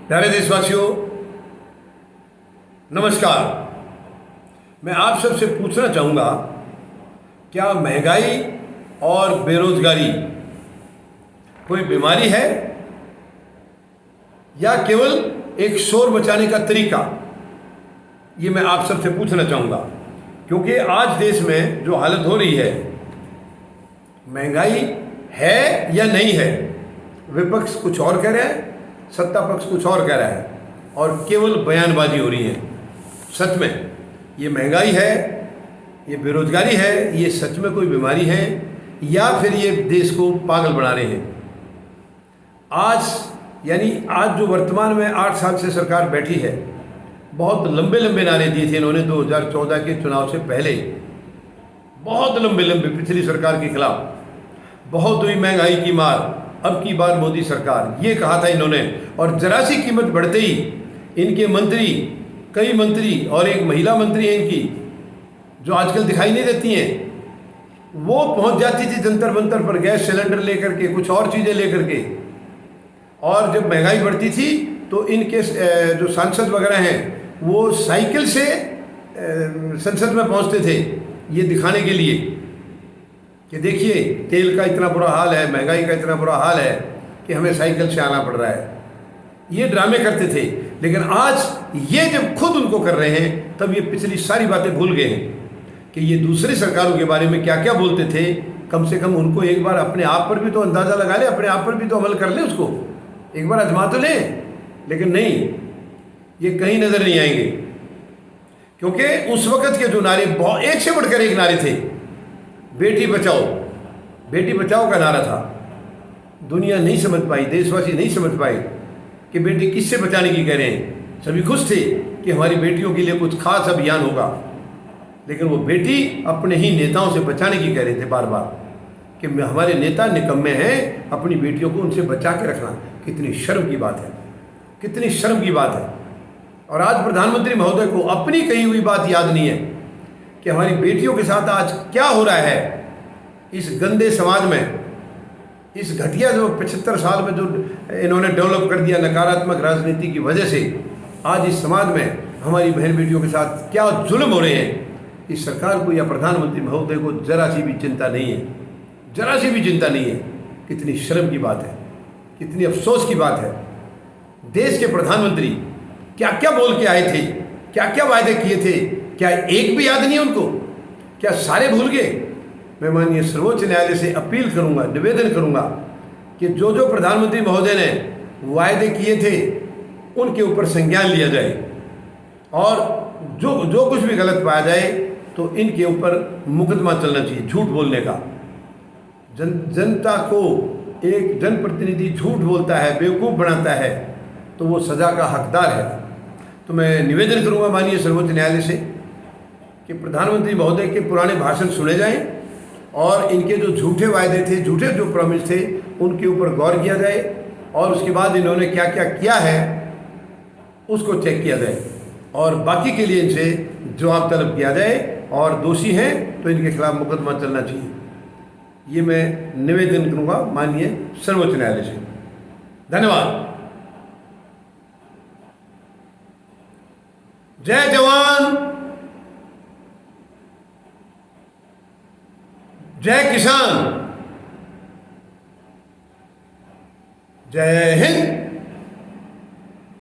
प्यारे देशवासियों, नमस्कार। मैं आप सबसे पूछना चाहूँगा, क्या महंगाई और बेरोजगारी कोई बीमारी है या केवल एक शोर मचाने का तरीका? ये मैं आप सबसे पूछना चाहूँगा, क्योंकि आज देश में जो हालत हो रही है, महंगाई है या नहीं है, विपक्ष कुछ और कह रहा है, सत्ता पक्ष कुछ और कह रहा है और केवल बयानबाजी हो रही है। सच में ये महंगाई है, ये बेरोजगारी है, ये सच में कोई बीमारी है या फिर ये देश को पागल बना रहे हैं? आज जो वर्तमान में 8 साल से सरकार बैठी है, बहुत लंबे लंबे नारे दिए थे इन्होंने 2014 के चुनाव से पहले, बहुत लंबे लंबे पिछली सरकार के खिलाफ। बहुत हुई महंगाई की मार, अब की बार मोदी सरकार, ये कहा था इन्होंने। और जरा सी कीमत बढ़ते ही इनके मंत्री, कई मंत्री और एक महिला मंत्री है इनकी, जो आजकल दिखाई नहीं देती हैं, वो पहुंच जाती थी जंतर मंतर पर गैस सिलेंडर लेकर के, कुछ और चीज़ें लेकर के। और जब महंगाई बढ़ती थी तो इनके जो सांसद वगैरह हैं वो साइकिल से संसद में पहुंचते थे, ये दिखाने के लिए कि देखिए तेल का इतना बुरा हाल है, महंगाई का इतना बुरा हाल है कि हमें साइकिल से आना पड़ रहा है। ये ड्रामे करते थे। लेकिन आज ये जब खुद उनको कर रहे हैं, तब ये पिछली सारी बातें भूल गए हैं कि ये दूसरी सरकारों के बारे में क्या क्या बोलते थे। कम से कम उनको एक बार अपने आप पर भी तो अंदाज़ा लगा ले, अपने आप पर भी तो अमल कर ले, उसको एक बार आजमा तो लें। लेकिन नहीं, ये कहीं नज़र नहीं आएंगे, क्योंकि उस वक़्त के जो नारे एक से बढ़कर एक नारे थे। बेटी बचाओ का नारा था। दुनिया नहीं समझ पाई, देशवासी नहीं समझ पाए कि बेटी किससे बचाने की कह रहे हैं। सभी खुश थे कि हमारी बेटियों के लिए कुछ खास अभियान होगा, लेकिन वो बेटी अपने ही नेताओं से बचाने की कह रहे थे बार बार कि हमारे नेता निकम्मे हैं, अपनी बेटियों को उनसे बचा के रखना। कितनी शर्म की बात है, कितनी शर्म की बात है। और आज प्रधानमंत्री महोदय को अपनी कही हुई बात याद नहीं है कि हमारी बेटियों के साथ आज क्या हो रहा है। इस गंदे समाज में, इस घटिया जो 75 साल में जो इन्होंने डेवलप कर दिया नकारात्मक राजनीति की वजह से, आज इस समाज में हमारी बहन बेटियों के साथ क्या जुल्म हो रहे हैं, इस सरकार को या प्रधानमंत्री महोदय को जरा सी भी चिंता नहीं है, जरा सी भी चिंता नहीं है। कितनी शर्म की बात है, कितनी अफसोस की बात है। देश के प्रधानमंत्री क्या क्या बोल के आए थे, क्या क्या वायदे किए थे, क्या एक भी याद नहीं है उनको? क्या सारे भूल गए? मैं माननीय सर्वोच्च न्यायालय से अपील करूंगा, निवेदन करूंगा कि जो जो प्रधानमंत्री महोदय ने वायदे किए थे उनके ऊपर संज्ञान लिया जाए, और जो जो कुछ भी गलत पाया जाए तो इनके ऊपर मुकदमा चलना चाहिए झूठ बोलने का। जनता को एक जनप्रतिनिधि झूठ बोलता है, बेवकूफ़ बनाता है, तो वो सज़ा का हकदार है। तो मैं निवेदन करूंगा माननीय सर्वोच्च न्यायालय से कि प्रधानमंत्री महोदय के पुराने भाषण सुने जाएं और इनके जो झूठे वायदे थे, झूठे जो प्रॉमिस थे, उनके ऊपर गौर किया जाए, और उसके बाद इन्होंने क्या क्या किया है उसको चेक किया जाए, और बाकी के लिए इनसे जवाब तलब किया जाए, और दोषी हैं तो इनके खिलाफ मुकदमा चलना चाहिए। ये मैं निवेदन करूंगा माननीय सर्वोच्च न्यायालय से। धन्यवाद। जय जवान, जय किसान, जय हिंद।